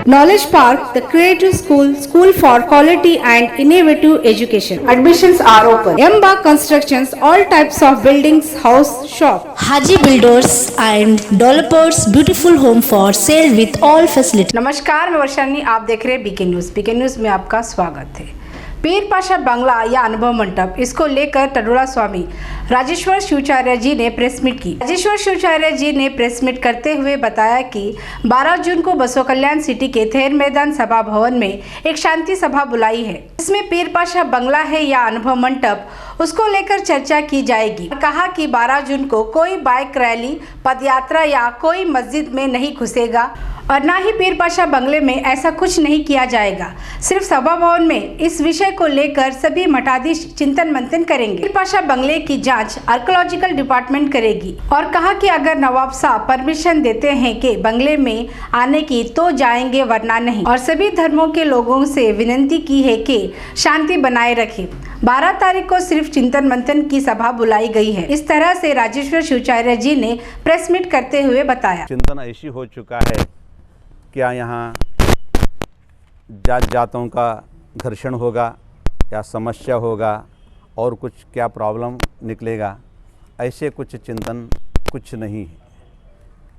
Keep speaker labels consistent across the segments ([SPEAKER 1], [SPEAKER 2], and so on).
[SPEAKER 1] Knowledge Park, the creative school for quality and innovative education. Admissions are open. Emba Constructions, all types of buildings, house, shop.
[SPEAKER 2] Haji Builders and Developers, beautiful home for sale with all facilities.
[SPEAKER 1] नमस्कार, मैं वर्षानी, आप देख रहे हैं BK news. BK news में आपका स्वागत है। पीर पाशा बंगला या अनुभव मंडप, इसको लेकर टडोला स्वामी राजेश्वर शिवाचार्य जी ने प्रेस मीट की। राजेश्वर शिवाचार्य जी ने प्रेस मीट करते हुए बताया कि 12 जून को बसव कल्याण सिटी के थेर मैदान सभा भवन में एक शांति सभा बुलाई है, इसमें पीर पाशा बंगला है या अनुभव मंडप, उसको लेकर चर्चा की जाएगी। कहा कि 12 जून को कोई बाइक रैली, पदयात्रा या कोई मस्जिद में नहीं घुसेगा और ना ही पीर पाशा बंगले में ऐसा कुछ नहीं किया जाएगा। सिर्फ सभा भवन में इस विषय को लेकर सभी मठाधीश चिंतन मंथन करेंगे। पीर पाशा बंगले की जांच आर्कियोलॉजिकल डिपार्टमेंट करेगी और कहा कि अगर नवाब साहब परमिशन देते हैं कि बंगले में आने की तो जाएंगे, वरना नहीं। और सभी धर्मों के लोगों से विनती की है कि शांति बनाए रखें। 12 तारीख को सिर्फ चिंतन मंथन की सभा बुलाई गई है। इस तरह से राजेश्वर शिवाचार्य जी ने प्रेस मीट करते हुए बताया।
[SPEAKER 3] चिंतन ऐसी हो चुका है, क्या यहाँ जात जातों का घर्षण होगा या समस्या होगा और कुछ क्या प्रॉब्लम निकलेगा, ऐसे कुछ चिंतन कुछ नहीं है।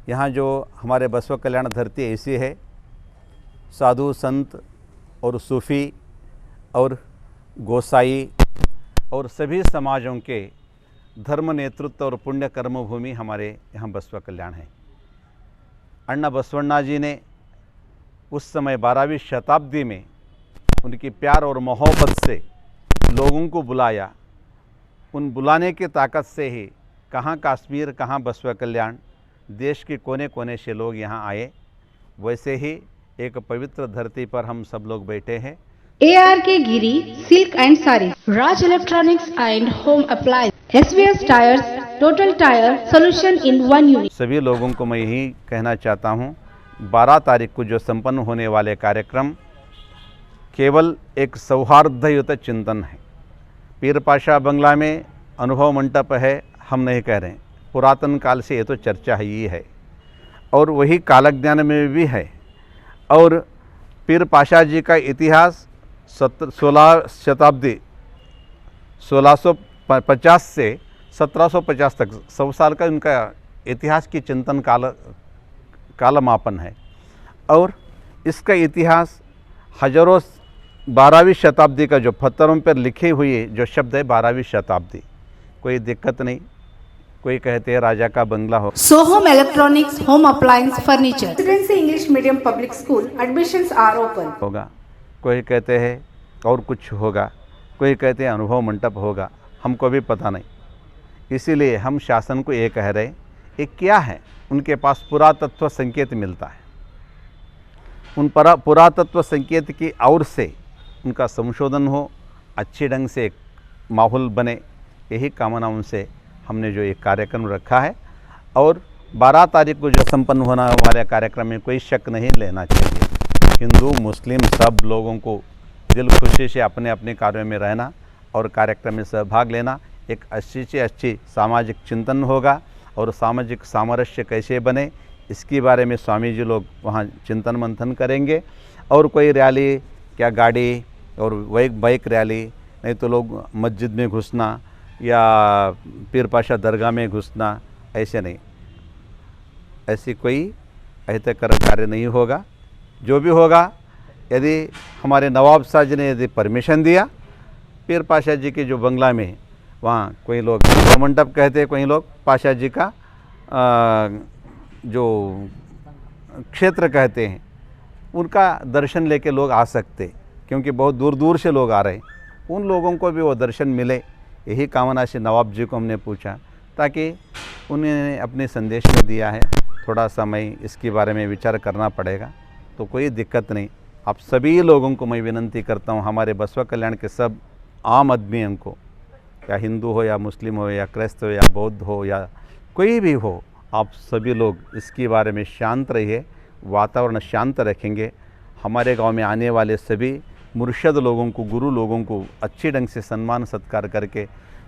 [SPEAKER 3] यहाँ जो हमारे बसव कल्याण धरती ऐसी है, साधु संत और सूफी और गोसाई और सभी समाजों के धर्म नेतृत्व और पुण्य कर्म भूमि हमारे यहाँ बसव कल्याण है। अण्णा बसवण्णा जी ने उस समय 12वीं शताब्दी में उनकी प्यार और मोहब्बत से लोगों को बुलाया। उन बुलाने की ताकत से ही कहाँ कश्मीर, कहाँ बसव कल्याण, देश के कोने कोने से लोग यहाँ आए। वैसे ही एक पवित्र धरती पर हम सब लोग बैठे हैं।
[SPEAKER 1] ARK Giri silk and sari, Raj electronics and home appliance, SVS tyres, total tyre solution in one unit.
[SPEAKER 3] सभी लोगों को मैं यही कहना चाहता हूँ, 12 तारीख को जो संपन्न होने वाले कार्यक्रम केवल एक सौहार्दयुत चिंतन है। पीर पाशा बंगला में अनुभव मंडप है, हम नहीं कह रहे हैं, पुरातन काल से ये तो चर्चा ही है और वही कालज्ञान में भी है। और पीर पाशा जी का इतिहास 16 शताब्दी 1650 से 1750 तक 100 साल का उनका इतिहास की चिंतन कालमापन है। और इसका इतिहास हजारों 12वीं शताब्दी का जो पत्थरों पर लिखे हुए जो शब्द है 12वीं शताब्दी, कोई दिक्कत नहीं। कोई कहते हैं राजा का बंगला हो।
[SPEAKER 1] Soham electronics, home appliance, furniture, residency English medium public school, admissions are open
[SPEAKER 3] होगा। कोई कहते हैं और कुछ होगा, कोई कहते हैं अनुभव मंडप होगा, हमको भी पता नहीं। इसीलिए हम शासन को ये कह रहे, ये क्या है, उनके पास पुरातत्व संकेत मिलता है, उन पुरातत्व संकेत की ओर से उनका संशोधन हो, अच्छे ढंग से एक माहौल बने, यही कामनाओं से हमने जो एक कार्यक्रम रखा है। और 12 तारीख को जो संपन्न होने वाले कार्यक्रम में कोई शक नहीं लेना चाहिए। हिंदू मुस्लिम सब लोगों को दिल खुशी से अपने अपने कार्यों में रहना और कार्यक्रम में सहभाग लेना, एक अच्छी से अच्छी सामाजिक चिंतन होगा। और सामाजिक सामरस्य कैसे बने, इसके बारे में स्वामी जी लोग वहाँ चिंतन मंथन करेंगे। और कोई रैली, क्या गाड़ी और बाइक रैली, नहीं तो लोग मस्जिद में घुसना या पीर पाशा दरगाह में घुसना, ऐसे नहीं, ऐसी कोई अहितकर कार्य नहीं होगा। जो भी होगा, यदि हमारे नवाब साहब जी ने यदि परमिशन दिया, पीर पाशा जी के जो बंगला में, वहाँ कोई लोग मंडप कहते हैं, कोई लोग पाशा जी का जो क्षेत्र कहते हैं, उनका दर्शन लेके लोग आ सकते, क्योंकि बहुत दूर दूर से लोग आ रहे हैं, उन लोगों को भी वो दर्शन मिले। यही कामना से नवाब जी को हमने पूछा, ताकि उन्होंने अपने संदेश में दिया है। थोड़ा समय इसके बारे में विचार करना पड़ेगा, तो कोई दिक्कत नहीं। आप सभी लोगों को मैं विनती करता हूँ, हमारे बसव कल्याण के सब आम आदमियों को, या हिंदू हो या मुस्लिम हो या क्राइस्त हो या बौद्ध हो या कोई भी हो, आप सभी लोग इसके बारे में शांत रहिए, वातावरण शांत रखेंगे। हमारे गांव में आने वाले सभी मुर्शद लोगों को, गुरु लोगों को अच्छे ढंग से सम्मान सत्कार करके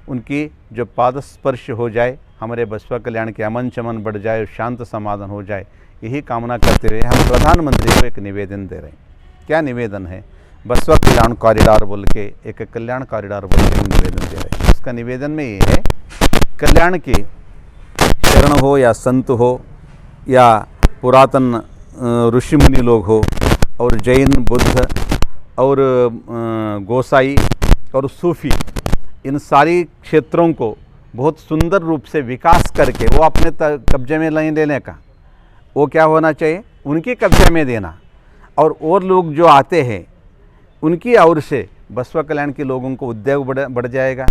[SPEAKER 3] उनकी जो पाद स्पर्श हो जाए, हमारे बसवा कल्याण के अमन चमन बढ़ जाए, शांत समाधान हो जाए, यही कामना करते हुए हम प्रधानमंत्री को एक निवेदन दे रहे हैं। क्या निवेदन है? बसवा कल्याण कॉरिडोर बोल के, एक कल्याण कॉरिडोर बोल के हम निवेदन दे रहे हैं। उसका निवेदन में ये है, कल्याण के शरण हो या संत हो या पुरातन ऋषि मुनि लोग हो और जैन बुद्ध और गोसाई और सूफी, इन सारी क्षेत्रों को बहुत सुंदर रूप से विकास करके वो अपने कब्जे में लेने का, वो क्या होना चाहिए, उनके कब्जे में देना। और लोग जो आते हैं उनकी ओर से बसवा कल्याण के लोगों को उद्योग बढ़ जाएगा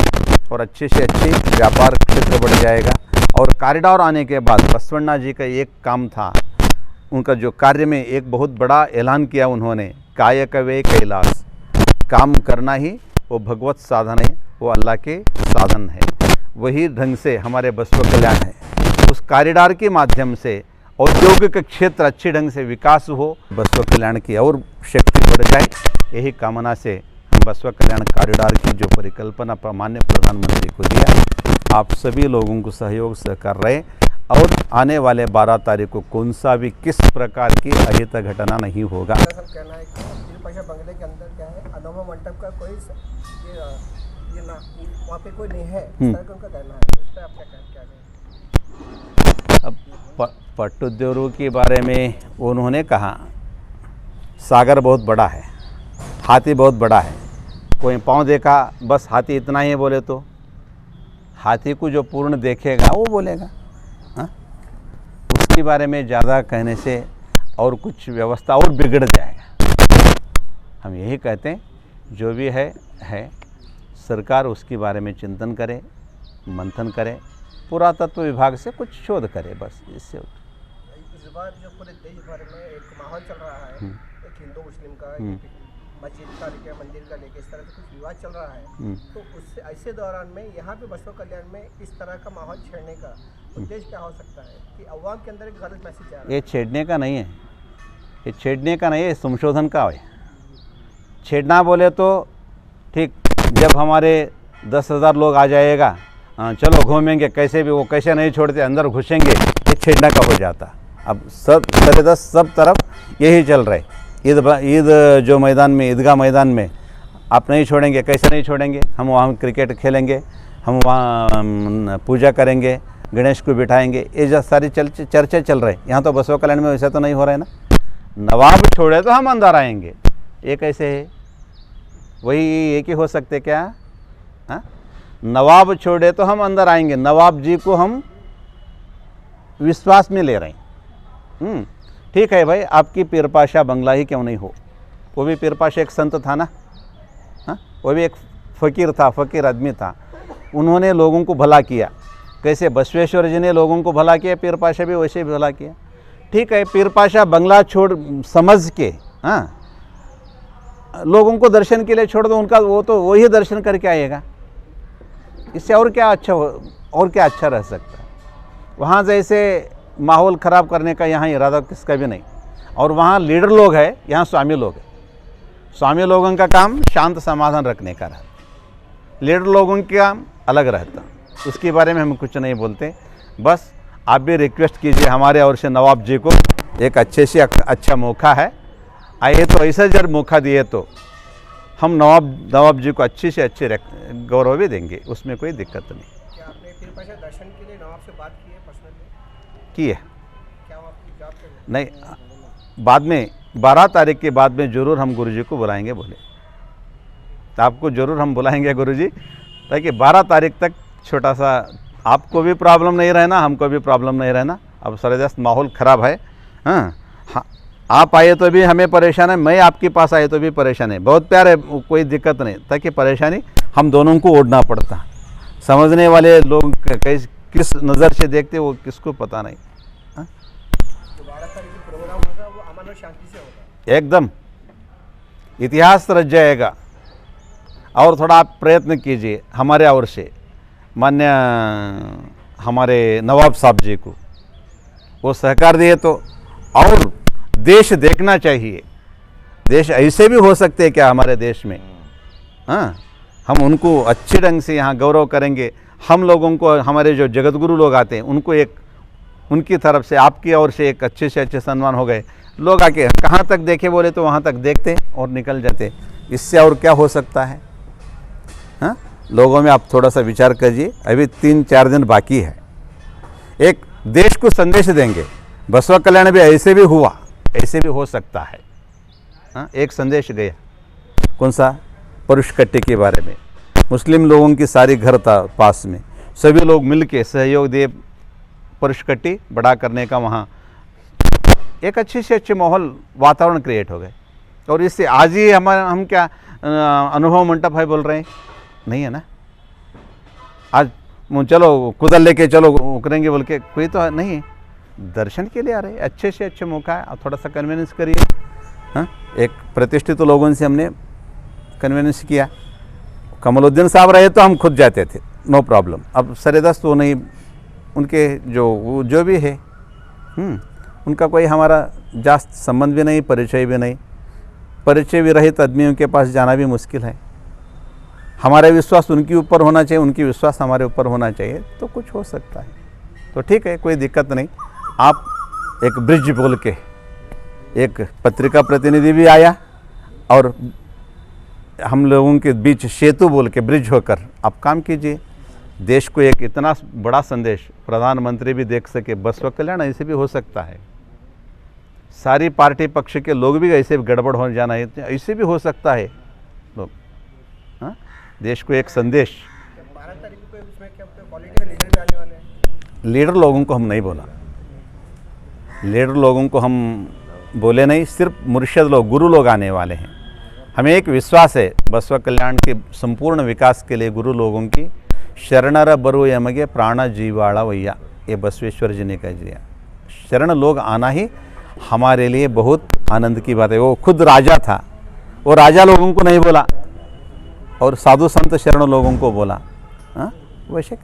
[SPEAKER 3] और अच्छे से अच्छे व्यापार क्षेत्र बढ़ जाएगा। और कॉरिडोर आने के बाद बसवण्णा जी का एक काम था, उनका जो कार्य में एक बहुत बड़ा ऐलान किया उन्होंने, कायकवे कैलाश, काम करना ही वो भगवत साधन है, वो अल्लाह के साधन है। वही ढंग से हमारे बसवा कल्याण है, उस कॉरिडोर के माध्यम से औद्योगिक क्षेत्र अच्छे ढंग से विकास हो, बसवा कल्याण की और शक्ति बढ़ जाए। यही कामना से हम बसवा कल्याण कॉरिडोर की जो परिकल्पना माननीय प्रधानमंत्री को दिया, आप सभी लोगों को सहयोग सहकार रहे और आने वाले 12 तारीख को कौन सा भी किस प्रकार की अहित घटना नहीं होगा।
[SPEAKER 4] कहना है कि पीरपाशा बंगले के अंदर क्या है, अनोखा मंडप का कोई ये ना वहाँ पे कोई नहीं है, इस तरह का उनका कहना है। इस पर आप क्या कहें?
[SPEAKER 3] अब पट्टुद्योगों के बारे में उन्होंने कहा, सागर बहुत बड़ा है, हाथी बहुत बड़ा है। कोई पाँव देखा बस हाथी इतना ही बोले तो हाथी को जो पूर्ण देखेगा वो बोलेगा। हाँ, उसके बारे में ज़्यादा कहने से और कुछ व्यवस्था और बिगड़ जाएगा। हम यही कहते हैं, जो भी है सरकार उसके बारे में चिंतन करे, मंथन करे, पुरातत्व विभाग से कुछ शोध करे, बस इससे।
[SPEAKER 4] इस बार जो पूरे देश भर में एक माहौल चल रहा है, एक हिंदू मुस्लिम का, मस्जिद का लेके मंदिर का लेके इस तरह से कुछ विवाद चल रहा है, तो उससे ऐसे दौरान में यहाँ पे बसवा कल्याण में इस तरह का माहौल छेड़ने का उद्देश्य क्या हो सकता है कि अवाम के अंदर एक गलत मैसेज जा रहा है?
[SPEAKER 3] ये छेड़ने का नहीं है, ये छेड़ने का नहीं है, संशोधन का है। छेड़ना बोले तो ठीक, जब हमारे 10,000 लोग आ जाएगा, चलो घूमेंगे, कैसे भी वो कैसे नहीं छोड़ते, अंदर घुसेंगे, ये छेड़ना का हो जाता। अब सब तरफ यही चल रहा है। ईद जो मैदान में, ईदगाह मैदान में आप नहीं छोड़ेंगे, कैसे नहीं छोड़ेंगे, हम वहाँ क्रिकेट खेलेंगे, हम वहाँ पूजा करेंगे, गणेश को बिठाएंगे, ये जो सारी चर्चा चल रहे। यहाँ तो बसवा कल्याण में वैसा तो नहीं हो रहा है ना। नवाब छोड़े तो हम अंदर आएंगे, ये कैसे है? वही एक ही हो सकते क्या? हाँ, नवाब छोड़े तो हम अंदर आएंगे, नवाब जी को हम विश्वास में ले रहे हैं। ठीक है भाई, आपकी पीरपाशा बंगला ही क्यों नहीं हो, वो भी पीरपाशा एक संत था ना। हाँ, वो भी एक फ़कीर था, फ़कीर आदमी था, उन्होंने लोगों को भला किया। कैसे बसवेश्वर जी ने लोगों को भला किया, पीरपाशा भी वैसे ही भला किया। ठीक है, पीरपाशा बंगला छोड़ समझ के, हाँ, लोगों को दर्शन के लिए छोड़ दो, उनका वो तो वही दर्शन करके आएगा। इससे और क्या अच्छा रह सकता है? वहाँ जैसे माहौल ख़राब करने का यहाँ इरादा किसका भी नहीं। और वहाँ लीडर लोग हैं, यहाँ स्वामी लोग हैं। स्वामी लोगों का काम शांत समाधान रखने का रहता, लीडर लोगों का काम अलग रहता। उसके बारे में हम कुछ नहीं बोलते। बस आप भी रिक्वेस्ट कीजिए हमारे ओर से नवाब जी को, एक अच्छे से अच्छा मौका है, आइए तो ऐसा जब मौका दिए तो हम नवाब जी को अच्छे से अच्छे गौरव भी देंगे, उसमें कोई दिक्कत नहीं।
[SPEAKER 4] क्या आपने पीरपाशा दर्शन के लिए नवाब से बात की है पर्सनली?
[SPEAKER 3] की है?
[SPEAKER 4] क्या वो आपकी जॉब पे
[SPEAKER 3] नहीं, बाद में 12 तारीख के बाद में ज़रूर हम गुरुजी को बुलाएंगे। बोले तो आपको ज़रूर हम बुलाएंगे गुरुजी, ताकि 12 तारीख तक छोटा सा आपको भी प्रॉब्लम नहीं रहना, हमको भी प्रॉब्लम नहीं रहना। अब जबरदस्त माहौल ख़राब है। हाँ, आप आए तो भी हमें परेशान है, मैं आपके पास आए तो भी परेशान है। बहुत प्यार है, कोई दिक्कत नहीं, ताकि परेशानी हम दोनों को ओढ़ना पड़ता। समझने वाले लोग किस नज़र से देखते वो किसको पता नहीं। हाँ?
[SPEAKER 4] 12 तारीख को प्रोग्राम होगा, वो अमन और शांति से होगा,
[SPEAKER 3] एकदम इतिहास रच जाएगा। और थोड़ा आप प्रयत्न कीजिए हमारे ओर से, मान्य हमारे नवाब साहब जी को, वो सहकार दिए तो। और देश देखना चाहिए, देश ऐसे भी हो सकते हैं क्या हमारे देश में? हाँ, हम उनको अच्छे ढंग से यहाँ गौरव करेंगे। हम लोगों को, हमारे जो जगतगुरु लोग आते हैं उनको एक, उनकी तरफ से आपकी ओर से एक अच्छे से अच्छे सम्मान हो गए। लोग आके कहाँ तक देखे बोले तो वहाँ तक देखते और निकल जाते। इससे और क्या हो सकता है? हाँ, लोगों में आप थोड़ा सा विचार कीजिए। अभी 3-4 दिन बाकी है, एक देश को संदेश देंगे। बसवा कल्याण भी ऐसे भी हुआ, ऐसे भी हो सकता है। हाँ, एक संदेश गया, कौन सा? परुषकट्टी के बारे में। मुस्लिम लोगों की सारी घर था पास में, सभी लोग मिलके सहयोग दिए परुषकट्टी बड़ा करने का। वहाँ एक अच्छे से अच्छे माहौल, वातावरण क्रिएट हो गए। और इससे आज ही हम क्या अनुभव मंटप है बोल रहे हैं? नहीं है ना। आज चलो कुदल लेके चलो उकरेंगे बोल के कोई तो नहीं, दर्शन के लिए आ रहे। अच्छे से अच्छे मौका है, आप थोड़ा सा कन्वीनेंस करिए। हाँ, एक प्रतिष्ठित लोगों से हमने कन्वीनेंस किया। कमलुद्दीन साहब रहे तो हम खुद जाते थे, नो प्रॉब्लम। अब सरेदस्त तो नहीं, उनके जो भी है, उनका कोई हमारा जास्त संबंध भी नहीं, परिचय भी नहीं। परिचय भी रहित आदमियों के पास जाना भी मुश्किल है। हमारा विश्वास उनके ऊपर होना चाहिए, उनकी विश्वास हमारे ऊपर होना चाहिए, तो कुछ हो सकता है। तो ठीक है, कोई दिक्कत नहीं। आप एक ब्रिज बोल के, एक पत्रिका प्रतिनिधि भी आया और हम लोगों के बीच सेतु बोल के ब्रिज होकर आप काम कीजिए। देश को एक इतना बड़ा संदेश प्रधानमंत्री भी देख सके। बसवा कल्याण ऐसे भी हो सकता है। सारी पार्टी पक्ष के लोग भी ऐसे गड़बड़ हो जाना है, ऐसे भी हो सकता है। लोग, हाँ, देश को एक संदेश।
[SPEAKER 4] 12 तारीख को उसमें क्या पॉलिटिकल लीडर भी आने वाले हैं?
[SPEAKER 3] लीडर लोगों को हम नहीं बोला, लीडर लोगों को हम बोले नहीं, सिर्फ मुर्शिद लोग, गुरु लोग आने वाले हैं। हमें एक विश्वास है बसवा कल्याण के संपूर्ण विकास के लिए गुरु लोगों की शरणर बरु यಮಗೆ प्राण जीवाड़ा वैया, ये बसवेश्वर जी ने कह दिया। शरण लोग आना ही हमारे लिए बहुत आनंद की बात है। वो खुद राजा था, वो राजा लोगों को नहीं बोला और साधु संत शरण लोगों को बोला। हाँ, वैसे